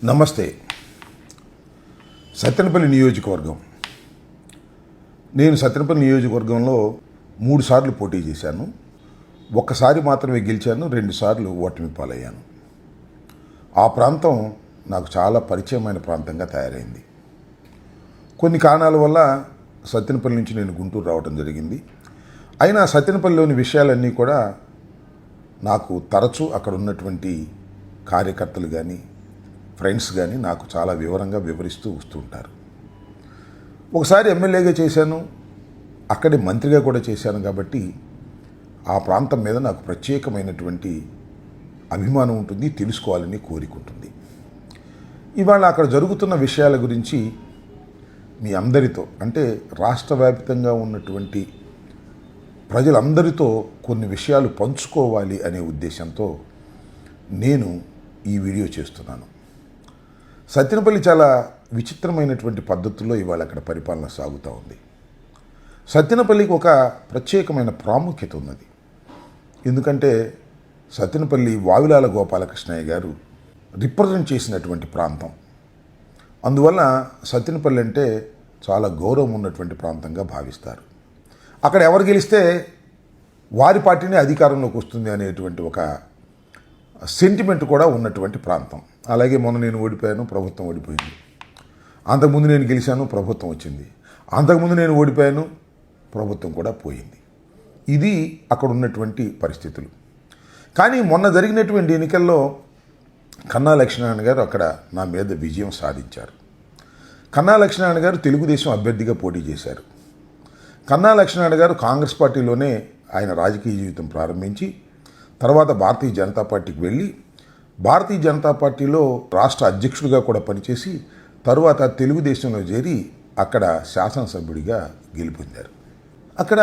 నమస్తే. సత్తెనపల్లి నియోజకవర్గం. నేను సత్తెనపల్లి నియోజకవర్గంలో 3 సార్లు పోటీ చేశాను. ఒక్కసారి మాత్రమే గెలిచాను, 2 సార్లు ఓటమి పాలయ్యాను. ఆ ప్రాంతం నాకు చాలా పరిచయమైన ప్రాంతంగా తయారైంది. కొన్ని కారణాల వల్ల సత్తెనపల్లి నుంచి నేను గుంటూరు రావడం జరిగింది. అయినా సత్తెనపల్లిలోని విషయాలన్నీ కూడా నాకు తరచూ అక్కడ ఉన్నటువంటి కార్యకర్తలు కానీ ఫ్రెండ్స్ కానీ నాకు చాలా వివరంగా వివరిస్తూ వస్తూ ఉంటారు. ఒకసారి ఎమ్మెల్యేగా చేశాను, అక్కడే మంత్రిగా కూడా చేశాను. కాబట్టి ఆ ప్రాంతం మీద నాకు ప్రత్యేకమైనటువంటి అభిమానం ఉంటుంది, తెలుసుకోవాలని కోరిక ఉంటుంది. ఇవాళ అక్కడ జరుగుతున్న విషయాల గురించి మీ అందరితో, అంటే రాష్ట్ర వ్యాప్తంగా ఉన్నటువంటి ప్రజలందరితో కొన్ని విషయాలు పంచుకోవాలి అనే ఉద్దేశంతో నేను ఈ వీడియో చేస్తున్నాను. సత్తెనపల్లి చాలా విచిత్రమైనటువంటి పద్ధతుల్లో ఇవాళ అక్కడ పరిపాలన సాగుతూ ఉంది. సత్తెనపల్లికి ఒక ప్రత్యేకమైన ప్రాముఖ్యత ఉన్నది. ఎందుకంటే సత్తెనపల్లి వావిలాల గోపాలకృష్ణయ్య గారు రిప్రజెంట్ చేసినటువంటి ప్రాంతం. అందువల్ల సత్తెనపల్లి అంటే చాలా గౌరవం ఉన్నటువంటి ప్రాంతంగా భావిస్తారు. అక్కడ ఎవరు గెలిస్తే వారి పార్టీనే అధికారంలోకి వస్తుంది అనేటువంటి ఒక సెంటిమెంట్ కూడా ఉన్నటువంటి ప్రాంతం. అలాగే మొన్న నేను ఓడిపోయాను, ప్రభుత్వం ఓడిపోయింది. అంతకుముందు నేను గెలిచాను, ప్రభుత్వం వచ్చింది. అంతకుముందు నేను ఓడిపోయాను, ప్రభుత్వం కూడా పోయింది. ఇది అక్కడ ఉన్నటువంటి పరిస్థితులు. కానీ మొన్న జరిగినటువంటి ఎన్నికల్లో కన్నా లక్ష్మీనారాయణ గారు అక్కడ నా మీద విజయం సాధించారు. కన్నా లక్ష్మీనారాయణ గారు తెలుగుదేశం అభ్యర్థిగా పోటీ చేశారు. కన్నా లక్ష్మీనారాయణ గారు కాంగ్రెస్ పార్టీలోనే ఆయన రాజకీయ జీవితం ప్రారంభించి తర్వాత భారతీయ జనతా పార్టీకి వెళ్ళి భారతీయ జనతా పార్టీలో రాష్ట్ర అధ్యక్షుడిగా కూడా పనిచేసి తరువాత తెలుగుదేశంలో చేరి అక్కడ శాసనసభ్యుడిగా గెలుపొందారు. అక్కడ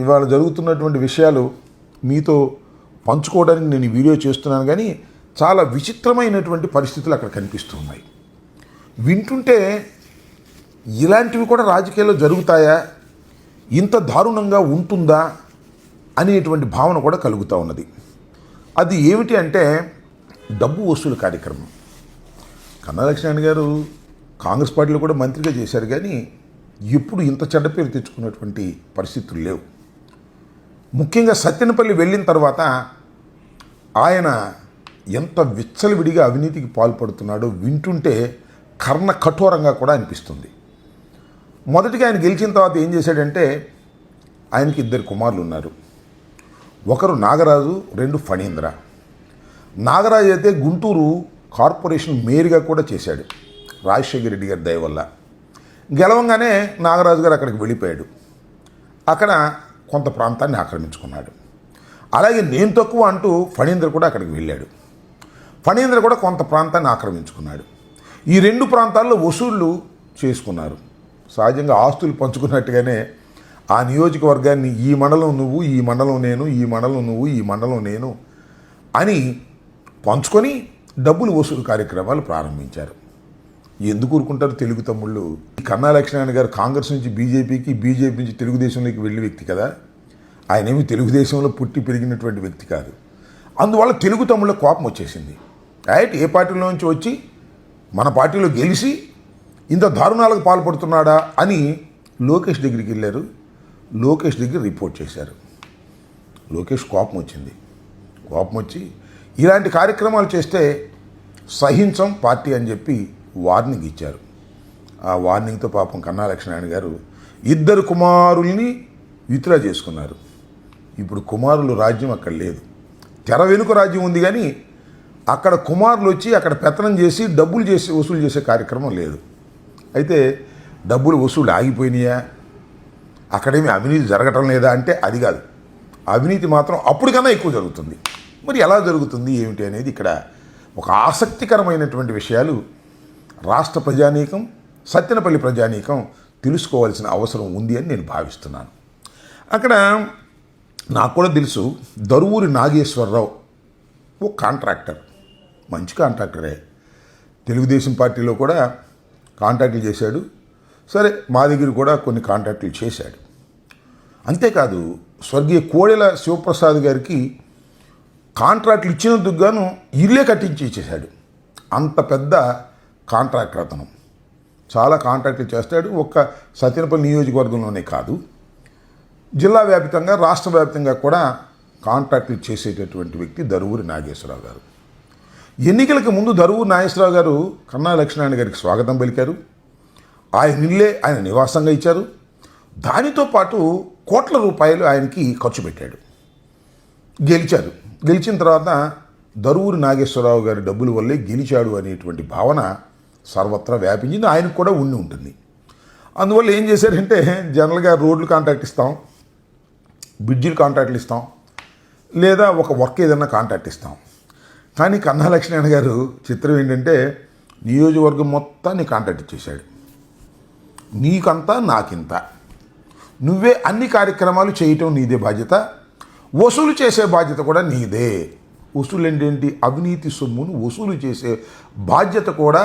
ఇవాళ జరుగుతున్నటువంటి విషయాలు మీతో పంచుకోవడానికి నేను ఈ వీడియో చేస్తున్నాను. కానీ చాలా విచిత్రమైనటువంటి పరిస్థితులు అక్కడ కనిపిస్తున్నాయి. వింటుంటే ఇలాంటివి కూడా రాజకీయాల్లో జరుగుతాయా, ఇంత దారుణంగా ఉంటుందా అనేటువంటి భావన కూడా కలుగుతూ ఉన్నది. అది ఏమిటి అంటే డబ్బు వసూలు కార్యక్రమం. కన్నా లక్ష్మీనారాయణ గారు కాంగ్రెస్ పార్టీలో కూడా మంత్రిగా చేశారు. కానీ ఎప్పుడు ఇంత చెడ్డ పేరు తెచ్చుకున్నటువంటి పరిస్థితులు లేవు. ముఖ్యంగా సత్తెనపల్లి వెళ్ళిన తర్వాత ఆయన ఎంత విచ్చలవిడిగా అవినీతికి పాల్పడుతున్నాడో వింటుంటే కర్ణ కఠోరంగా కూడా అనిపిస్తుంది. మొదటిగా ఆయన గెలిచిన తర్వాత ఏం చేశాడంటే, ఆయనకి 2 కుమారులు ఉన్నారు. ఒకరు నాగరాజు, 2 ఫణీంద్ర. నాగరాజు అయితే గుంటూరు కార్పొరేషన్ మేయర్గా కూడా చేశాడు రాజశేఖర రెడ్డి గారి దయ వల్ల. గెలవంగానే నాగరాజు గారు అక్కడికి వెళ్ళిపోయాడు. అక్కడ కొంత ప్రాంతాన్ని ఆక్రమించుకున్నాడు. అలాగే నేను తక్కువ అంటూ ఫణీంద్ర కూడా అక్కడికి వెళ్ళాడు. ఫణీంద్ర కూడా కొంత ప్రాంతాన్ని ఆక్రమించుకున్నాడు. ఈ 2 ప్రాంతాల్లో వసూళ్లు చేసుకున్నారు. సహజంగా ఆస్తులు పంచుకున్నట్టుగానే ఆ నియోజకవర్గాన్ని ఈ మండలం నువ్వు, ఈ మండలం నేను, ఈ మండలం నువ్వు, ఈ మండలం నేను అని పంచుకొని డబ్బులు వసూలు కార్యక్రమాలు ప్రారంభించారు. ఎందుకు ఊరుకుంటారు తెలుగు తమ్ముళ్ళు? కన్నా లక్ష్మీనారాయణ గారు కాంగ్రెస్ నుంచి బీజేపీకి, బీజేపీ నుంచి తెలుగుదేశంలోకి వెళ్ళిన వ్యక్తి కదా. ఆయనేమి తెలుగుదేశంలో పుట్టి పెరిగినటువంటి వ్యక్తి కాదు. అందువల్ల తెలుగు తమ్ముళ్ళ కోపం వచ్చేసింది. రైట్, ఏ పార్టీలో నుంచి వచ్చి మన పార్టీలో గెలిచి ఇంత దారుణాలకు పాల్పడుతున్నాడా అని లోకేష్ దగ్గరికి వెళ్ళారు. లోకేష్ దగ్గర రిపోర్ట్ చేశారు. లోకేష్ కోపం వచ్చింది. కోపం వచ్చి ఇలాంటి కార్యక్రమాలు చేస్తే సహించం పార్టీ అని చెప్పి వార్నింగ్ ఇచ్చారు. ఆ వార్నింగ్తో పాపం కన్నా లక్ష్మీనారాయణ గారు 2 కుమారుల్ని విత్డ్రా చేసుకున్నారు. ఇప్పుడు కుమారులు రాజ్యం అక్కడ లేదు. తెర వెనుక రాజ్యం ఉంది, కానీ అక్కడ కుమారులు వచ్చి అక్కడ పెత్తనం చేసి డబ్బులు వసూలు చేసే కార్యక్రమం లేదు. అయితే డబ్బులు వసూలు ఆగిపోయినాయా, అక్కడేమి అవినీతి జరగటం లేదా అంటే అది కాదు. అవినీతి మాత్రం అప్పటికన్నా ఎక్కువ జరుగుతుంది. మరి ఎలా జరుగుతుంది ఏమిటి అనేది ఇక్కడ ఒక ఆసక్తికరమైనటువంటి విషయాలు రాష్ట్ర ప్రజానీకం, సత్తెనపల్లి ప్రజానీకం తెలుసుకోవాల్సిన అవసరం ఉంది అని నేను భావిస్తున్నాను. అక్కడ నాకు కూడా తెలుసు, దరువూరి నాగేశ్వరరావు ఓ కాంట్రాక్టర్, మంచి కాంట్రాక్టరే. తెలుగుదేశం పార్టీలో కూడా కాంట్రాక్టులు చేశాడు. సరే, మా దగ్గర కూడా కొన్ని కాంట్రాక్టులు చేశాడు. అంతేకాదు స్వర్గీయ కోడెల శివప్రసాద్ గారికి కాంట్రాక్టులు ఇచ్చినందుకు గాను ఇల్లే కట్టించి ఇచ్చేశాడు. అంత పెద్ద కాంట్రాక్టర్ అతను. చాలా కాంట్రాక్టులు చేస్తాడు. ఒక్క సత్యనపల్లి నియోజకవర్గంలోనే కాదు, జిల్లా వ్యాప్తంగా రాష్ట్ర వ్యాప్తంగా కూడా కాంట్రాక్టులు చేసేటటువంటి వ్యక్తి దరువూరి నాగేశ్వరరావు గారు. ఎన్నికలకు ముందు దరువూరి నాగేశ్వరరావు గారు కన్నా లక్ష్మీనారాయణ గారికి స్వాగతం పలికారు. ఆయన ఇల్లే ఆయన నివాసంగా ఇచ్చారు. దానితో పాటు కోట్ల రూపాయలు ఆయనకి ఖర్చు పెట్టాడు. గెలిచారు. గెలిచిన తర్వాత దరువూరి నాగేశ్వరరావు గారి డబ్బుల వల్లే గెలిచాడు అనేటువంటి భావన సర్వత్రా వ్యాపించింది. ఆయనకు కూడా ఉండి ఉంటుంది. అందువల్ల ఏం చేశారంటే, జనరల్గా రోడ్లు కాంట్రాక్ట్ ఇస్తాం, బ్రిడ్జిలు కాంట్రాక్ట్లు ఇస్తాం, లేదా ఒక వర్క్ ఏదైనా కాంట్రాక్ట్ ఇస్తాం. కానీ కన్నా లక్ష్మీనారాయణ గారు చిత్రం ఏంటంటే, నియోజకవర్గం మొత్తాన్ని కాంట్రాక్ట్ ఇచ్చేశాడు. నీకంతా నాకింత, నువ్వే అన్ని కార్యక్రమాలు చేయటం నీదే బాధ్యత, వసూలు చేసే బాధ్యత కూడా నీదే. వసూలు ఏంటేంటి? అవినీతి సొమ్మును వసూలు చేసే బాధ్యత కూడా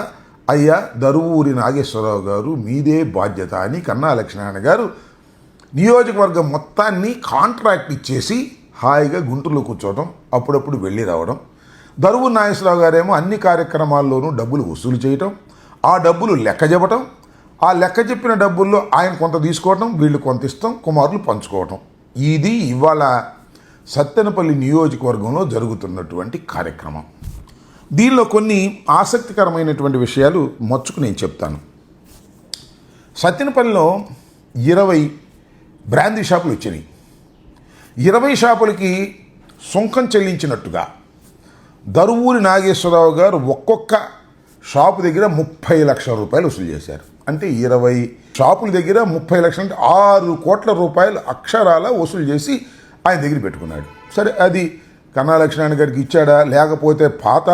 అయ్యా దరువూరి నాగేశ్వరరావు గారు మీదే బాధ్యత అని కన్నా లక్ష్మీనారాయణ గారు నియోజకవర్గం మొత్తాన్ని కాంట్రాక్ట్ ఇచ్చేసి హాయిగా గుంటూరులో కూర్చోవడం, అప్పుడప్పుడు వెళ్ళి రావడం. దరువూరి నాగేశ్వరరావు గారేమో అన్ని కార్యక్రమాల్లోనూ డబ్బులు వసూలు చేయటం, ఆ డబ్బులు లెక్క చెప్పటం, ఆ లెక్క చెప్పిన డబ్బుల్లో ఆయన కొంత తీసుకోవటం, వీళ్ళు కొంత ఇస్తాం, కుమారులు పంచుకోవటం. ఇది ఇవాళ సత్తెనపల్లి నియోజకవర్గంలో జరుగుతున్నటువంటి కార్యక్రమం. దీనిలో కొన్ని ఆసక్తికరమైనటువంటి విషయాలు మచ్చుకు నేను చెప్తాను. సత్తెనపల్లిలో 20 బ్రాందీ షాపులు వచ్చినాయి. 20 షాపులకి సుంకం చెల్లించినట్టుగా దరువూరి నాగేశ్వరరావు గారు ఒక్కొక్క షాపు దగ్గర 30 లక్షల రూపాయలు వసూలు చేశారు. అంటే 20 షాపుల దగ్గర 30 లక్షలు అంటే 6 కోట్ల రూపాయలు అక్షరాల వసూలు చేసి ఆయన దగ్గర పెట్టుకున్నాడు. సరే, అది కన్నా లక్ష్మీనారాయణ గారికి ఇచ్చాడా, లేకపోతే పాత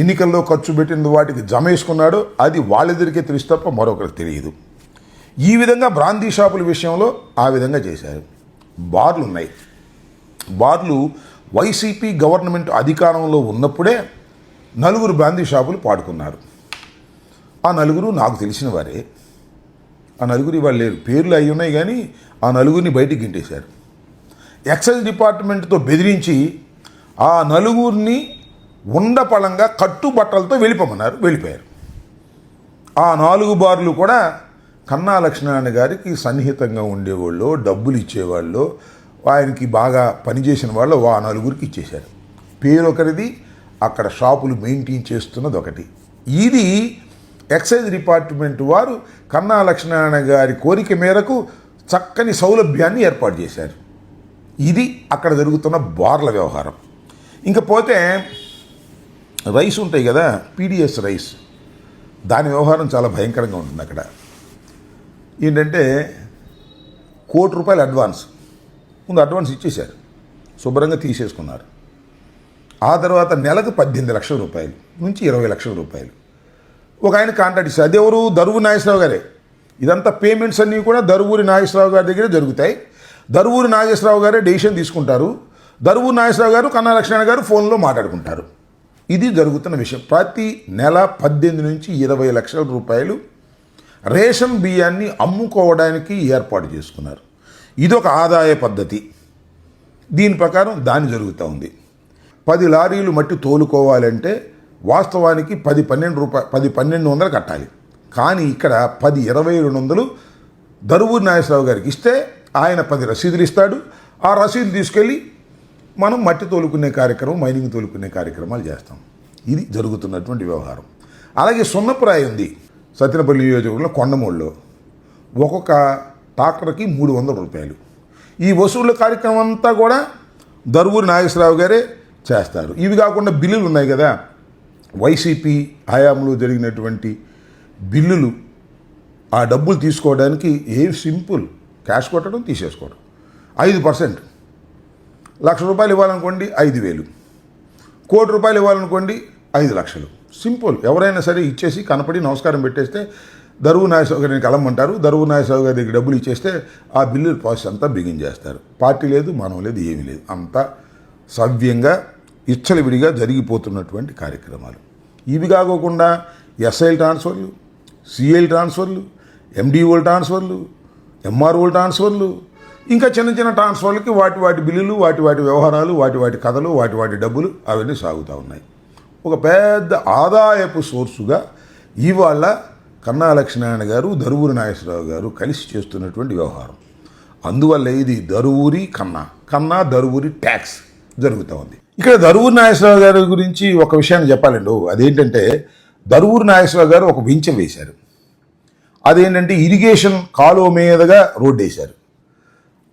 ఎన్నికల్లో ఖర్చు పెట్టిన వాటికి జమ వేసుకున్నాడు, అది వాళ్ళిద్దరికీ తెలుసు తప్ప మరొకరికి తెలియదు. ఈ విధంగా బ్రాందీ షాపుల విషయంలో ఆ విధంగా చేశారు. బార్లు ఉన్నాయి. బార్లు వైసీపీ గవర్నమెంట్ అధికారంలో ఉన్నప్పుడే 4 బ్రాందీ షాపులు పాడుకున్నారు. ఆ 4 నాకు తెలిసిన వారే. ఆ 4 ఇవాళ లేరు, పేర్లు అయి ఉన్నాయి, కానీ ఆ 4 బయటికి గింటేశారు. ఎక్సైజ్ డిపార్ట్మెంట్తో బెదిరించి ఆ 4 ఉండపళంగా కట్టుబట్టలతో వెళ్ళిపోమన్నారు. వెళ్ళిపోయారు. ఆ 4 బార్లు కూడా కన్నా లక్ష్మీనారాయణ గారికి సన్నిహితంగా ఉండేవాళ్ళు, డబ్బులు ఇచ్చేవాళ్ళు, ఆయనకి బాగా పనిచేసిన వాళ్ళు ఆ 4 ఇచ్చేశారు. పేరు ఒకరిది, అక్కడ షాపులు మెయింటైన్ చేస్తున్నది ఒకటి. ఇది ఎక్సైజ్ డిపార్ట్మెంట్ వారు కన్నా లక్ష్మీనారాయణ గారి కోరిక మేరకు చక్కని సౌలభ్యాన్ని ఏర్పాటు చేశారు. ఇది అక్కడ జరుగుతున్న బార్ల వ్యవహారం. ఇంకా పోతే రైస్ ఉంటాయి కదా, పీడిఎస్ రైస్, దాని వ్యవహారం చాలా భయంకరంగా ఉంటుంది. అక్కడ ఏంటంటే ₹1,00,00,000 అడ్వాన్స్, ముందు అడ్వాన్స్ ఇచ్చేశారు, శుభ్రంగా తీసేసుకున్నారు. ఆ తర్వాత నెలకు 18 లక్షల రూపాయలు నుంచి 20 లక్షల రూపాయలు ఒక ఆయన కాంట్రాక్ట్ ఇస్తారు. అదెవరు? దరువూరి నాగేశ్వరరావు గారే. ఇదంతా పేమెంట్స్ అన్నీ కూడా దరువూరి నాగేశ్వరరావు గారి దగ్గరే జరుగుతాయి. దరువూరి నాగేశ్వరరావు గారే డెసిషన్ తీసుకుంటారు. దరువూరి నాగేశ్వరరావు గారు కన్నా లక్ష్మీనారాయణ గారు ఫోన్లో మాట్లాడుకుంటారు. ఇది జరుగుతున్న విషయం. ప్రతి నెల 18 నుంచి 20 లక్షల రూపాయలు రేషన్ బియ్యాన్ని అమ్ముకోవడానికి ఏర్పాటు చేసుకున్నారు. ఇదొక ఆదాయ పద్ధతి. దీని ప్రకారం దాని జరుగుతూ ఉంది. 10 లారీలు మట్టి తోలుకోవాలంటే వాస్తవానికి 10-1200 కట్టాలి. కానీ ఇక్కడ 10-2200 దరువూరి నాగేశ్వరరావు గారికి ఇస్తే ఆయన 10 రసీదులు ఇస్తాడు. ఆ రసీదులు తీసుకెళ్ళి మనం మట్టి తోలుకునే కార్యక్రమం, మైనింగ్ తోలుకునే కార్యక్రమాలు చేస్తాం. ఇది జరుగుతున్నటువంటి వ్యవహారం. అలాగే సున్నపురాయి ఉంది సత్తెనపల్లి నియోజకవర్గంలో, కొండమూడులో. ఒక్కొక్క ట్రాక్టర్కి 300 రూపాయలు. ఈ వసూళ్ల కార్యక్రమం అంతా కూడా దరువూరి నాగేశ్వరరావు గారే చేస్తారు. ఇవి కాకుండా బిల్లులు ఉన్నాయి కదా, వైసీపీ హయాంలో జరిగినటువంటి బిల్లులు, ఆ డబ్బులు తీసుకోవడానికి ఏం సింపుల్, క్యాష్ కొట్టడం, తీసేసుకోవడం. 5%, ₹1,00,000 ఇవ్వాలనుకోండి 5,000, ₹1,00,00,000 ఇవ్వాలనుకోండి 5 లక్షలు. సింపుల్. ఎవరైనా సరే ఇచ్చేసి కనపడి నమస్కారం పెట్టేస్తే దరువూరి నాగేశ్వరరావు గారిని కలమంటారు. దరువూరి నాగేశ్వరరావు గారి దగ్గర డబ్బులు ఇచ్చేస్తే ఆ బిల్లు ప్రాసెస్ అంతా బిగిన్ చేస్తారు. పార్టీ లేదు, మనం లేదు, ఏమీ లేదు. అంతా సవ్యంగా ఇచ్చలవిడిగా జరిగిపోతున్నటువంటి కార్యక్రమాలు. ఇవి కాకోకుండా ఎస్ఐల్ ట్రాన్స్ఫర్లు, సిఐల్ ట్రాన్స్ఫర్లు, ఎండిఓల ట్రాన్స్ఫర్లు, ఎంఆర్ఓల ట్రాన్స్ఫర్లు, ఇంకా చిన్న చిన్న ట్రాన్స్ఫర్లకి వాటి బిల్లులు, వాటి వ్యవహారాలు, వాటి కథలు, వాటి డబ్బులు అవన్నీ సాగుతూ ఉన్నాయి. ఒక పెద్ద ఆదాయపు సోర్సుగా ఇవాళ కన్నా లక్ష్మీనారాయణ గారు, దరువూరి నాగేశ్వరరావు గారు కలిసి చేస్తున్నటువంటి వ్యవహారం. అందువల్ల ఇది దరువూరి కన్నా దరువూరి ట్యాక్స్ జరుగుతూ ఉంది. ఇక్కడ దరువూరి నాగేశ్వరరావు గారి గురించి ఒక విషయాన్ని చెప్పాలండి. అదేంటంటే దరువూరి నాగేశ్వరరావు గారు ఒక వెంచర్ వేశారు. అదేంటంటే ఇరిగేషన్ కాలువ మీదుగా రోడ్డు వేశారు.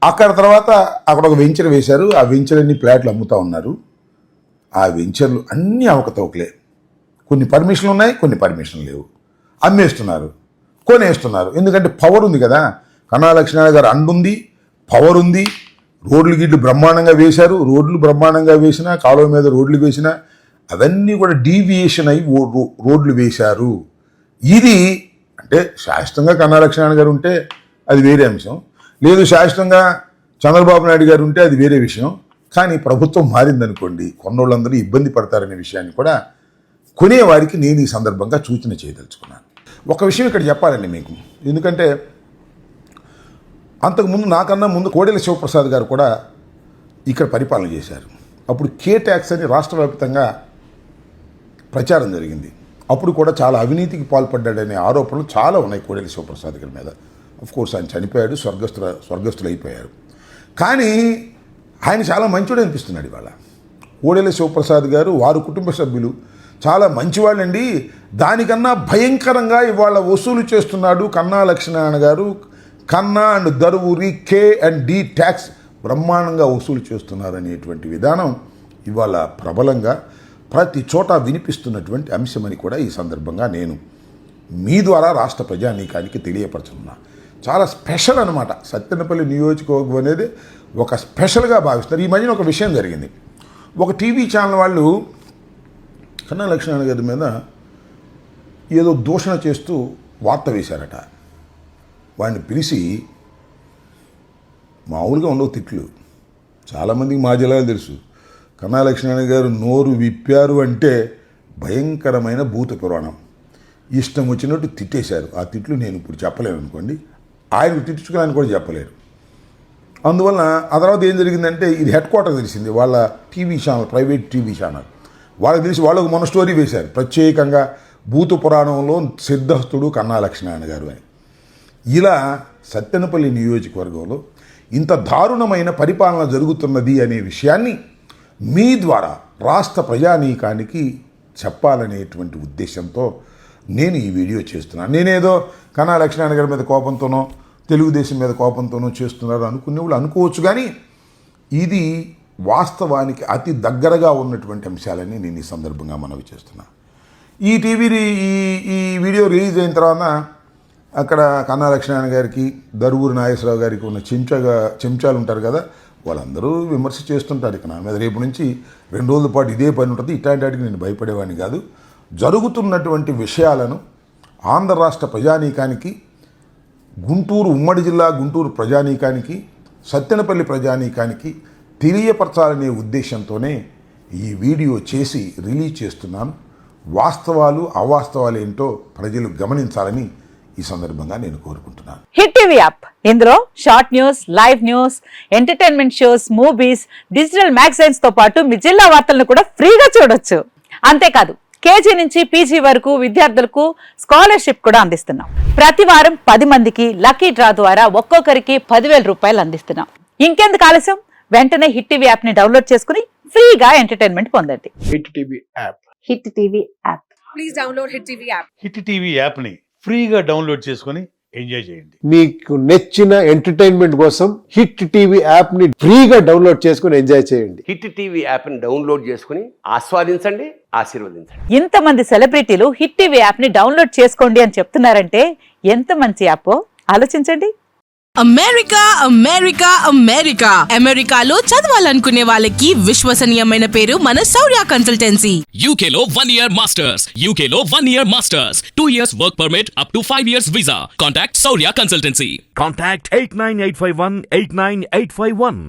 అక్కడ తర్వాత అక్కడ ఒక వెంచర్ వేశారు. ఆ వెంచర్ అన్ని ప్లాట్లు అమ్ముతూ ఉన్నారు. ఆ వెంచర్లు అన్నీ అవకతవకలే. కొన్ని పర్మిషన్లు ఉన్నాయి, కొన్ని పర్మిషన్లు లేవు. అమ్మేస్తున్నారు, కొనేస్తున్నారు. ఎందుకంటే పవర్ ఉంది కదా. కన్నా లక్ష్మీనారాయణ గారు అండుంది, పవర్ ఉంది. రోడ్లు గిడ్లు బ్రహ్మాండంగా వేశారు. రోడ్లు బ్రహ్మాండంగా వేసినా, కాలువ మీద రోడ్లు వేసినా అవన్నీ కూడా డీవియేషన్ అయి రోడ్లు వేశారు. ఇది అంటే శాశ్వతంగా కన్నా లక్ష్మీనారాయణ గారు ఉంటే అది వేరే అంశం, లేదు శాశ్వతంగా చంద్రబాబు నాయుడు గారు ఉంటే అది వేరే విషయం. కానీ ప్రభుత్వం మారిందనుకోండి, కొన్నోళ్ళందరూ ఇబ్బంది పడతారనే విషయాన్ని కూడా కొనేవారికి నేను ఈ సందర్భంగా సూచన చేయదలుచుకున్నాను. ఒక విషయం ఇక్కడ చెప్పాలండి మీకు, ఎందుకంటే అంతకుముందు నాకన్నా ముందు కోడెల శివప్రసాద్ గారు కూడా ఇక్కడ పరిపాలన చేశారు. అప్పుడు కే ట్యాక్స్ అని రాష్ట్ర వ్యాప్తంగా ప్రచారం జరిగింది. అప్పుడు కూడా చాలా అవినీతికి పాల్పడ్డాడనే ఆరోపణలు చాలా ఉన్నాయి కోడెల శివప్రసాద్ గారి మీద. కోర్స్ ఆయన చనిపోయాడు, స్వర్గస్థులు అయిపోయారు. కానీ ఆయన చాలా మంచివాడు అనిపిస్తున్నాడు ఇవాళ. కోడెల శివప్రసాద్ గారు, వారి కుటుంబ సభ్యులు చాలా మంచివాళ్ళండి. దానికన్నా భయంకరంగా ఇవాళ వసూలు చేస్తున్నాడు కన్నా లక్ష్మీనారాయణ గారు. Kanna and Daruvuri K and D tax బ్రహ్మాండంగా వసూలు చేస్తున్నారు అనేటువంటి విధానం ఇవాళ ప్రబలంగా ప్రతి చోట వినిపిస్తున్నటువంటి అంశమని కూడా ఈ సందర్భంగా నేను మీ ద్వారా రాష్ట్ర ప్రజానీకానికి తెలియపరచుతున్నా. చాలా స్పెషల్ అనమాట. సత్తెనపల్లి నియోజకవర్గం అనేది ఒక స్పెషల్గా భావిస్తారు. ఈ మధ్యన ఒక విషయం జరిగింది. ఒక టీవీ ఛానల్ వాళ్ళు కన్నా లక్ష్మీనారాయణ గారి మీద ఏదో దూషణ చేస్తూ వార్త వేశారట. వాడిని పిలిచి, మామూలుగా ఉండవు తిట్లు, చాలామందికి మా జిల్లాలో తెలుసు, కన్నా లక్ష్మీనారాయణ గారు నోరు విప్పారు అంటే భయంకరమైన భూత పురాణం. ఇష్టం వచ్చినట్టు తిట్టేశారు. ఆ తిట్లు నేను ఇప్పుడు చెప్పలేను అనుకోండి, ఆయనకు తిట్టుకోవాలని కూడా చెప్పలేరు. అందువలన ఆ తర్వాత ఏం జరిగిందంటే, ఇది హెడ్ క్వార్టర్ తెలిసింది, వాళ్ళ TV channel, private TV channel వాళ్ళకి తెలిసి వాళ్ళకు మన స్టోరీ వేశారు ప్రత్యేకంగా, భూత పురాణంలో సిద్ధహస్తుడు కన్నా లక్ష్మీనారాయణ గారు అని. ఇలా సత్తెనపల్లి నియోజకవర్గంలో ఇంత దారుణమైన పరిపాలన జరుగుతున్నది అనే విషయాన్ని మీ ద్వారా రాష్ట్ర ప్రజానీకానికి చెప్పాలనేటువంటి ఉద్దేశంతో నేను ఈ వీడియో చేస్తున్నాను. నేనేదో కన్నా లక్ష్మీనారాయణ గారి మీద కోపంతోనో తెలుగుదేశం మీద కోపంతోనో చేస్తున్నారు అనుకునే వాళ్ళు అనుకోవచ్చు, కానీ ఇది వాస్తవానికి అతి దగ్గరగా ఉన్నటువంటి అంశాలని నేను ఈ సందర్భంగా మనవి చేస్తున్నాను. ఈ వీడియో రిలీజ్ అయిన తర్వాత అక్కడ కన్నా లక్ష్మీనారాయణ గారికి, దరువూరి నాగేశ్వరరావు గారికి ఉన్న చెంచాలు ఉంటారు కదా, వాళ్ళందరూ విమర్శ చేస్తుంటారు. ఇక నా మీద రేపు నుంచి 2 రోజుల పాటు ఇదే పని ఉంటుంది. ఇట్లాంటి వాటికి నేను భయపడేవాడిని కాదు. జరుగుతున్నటువంటి విషయాలను ఆంధ్ర రాష్ట్ర ప్రజానీకానికి, గుంటూరు ఉమ్మడి జిల్లా గుంటూరు ప్రజానీకానికి, సత్తెనపల్లి ప్రజానీకానికి తెలియపరచాలనే ఉద్దేశంతోనే ఈ వీడియో చేసి రిలీజ్ చేస్తున్నాను. వాస్తవాలు అవాస్తవాలు ఏంటో ప్రజలు గమనించాలని ఈ సందర్భంగా నేను కోరుకుంటున్నాను. హిట్ టీవీ యాప్, ఇందులో short news, live news, entertainment shows, movies, digital magazines తో పాటు మీ జిల్లా వార్తలను కూడా ఫ్రీగా చూడొచ్చు. అంతేకాదు కేజీ నుంచి పీజీ వరకు విద్యార్థులకు స్కాలర్షిప్ కూడా అందిస్తున్నాం. ప్రతి వారం 10 మందికి లక్కీ డ్రా ద్వారా ఒక్కొక్కరికి 10,000 రూపాయలు అందిస్తున్నాం. ఇంకెందుకు ఆలస్యం, వెంటనే హిట్ టీవీ యాప్ ని డౌన్లోడ్ చేసుకుని ఫ్రీగా ఎంటర్టైన్మెంట్ పొందండి. Hit TV app. Hit TV app. Please download hit TV app. Hit TV యాప్ని ఫ్రీగా డౌన్లోడ్ చేసుకొని ఎంజాయ్ చేయండి. మీకు నచ్చిన ఎంటర్టైన్మెంట్ కోసం హిట్ టీవీ యాప్ ని ఫ్రీగా డౌన్లోడ్ చేసుకొని ఎంజాయ్ చేయండి. హిట్ టీవీ యాప్ని డౌన్లోడ్ చేసుకుని ఆస్వాదించండి, ఆశీర్వదించండి. ఇంతమంది సెలబ్రిటీలు హిట్ టీవీ యాప్ ని డౌన్లోడ్ చేసుకోండి అని చెప్తున్నారంటే ఎంత మంచి యాప్ ఆలోచించండి. అమెరికా అమెరికా అమెరికా అమెరికాలో చదవాలనుకునే వాళ్ళకి విశ్వసనీయమైన పేరు మన శౌర్య కన్సల్టెన్సీ. UK లో 1 year masters. UK లో 1 year masters. 2 years work permit up to 5 years visa. Contact Saurya Consultancy. Contact 89851 89851.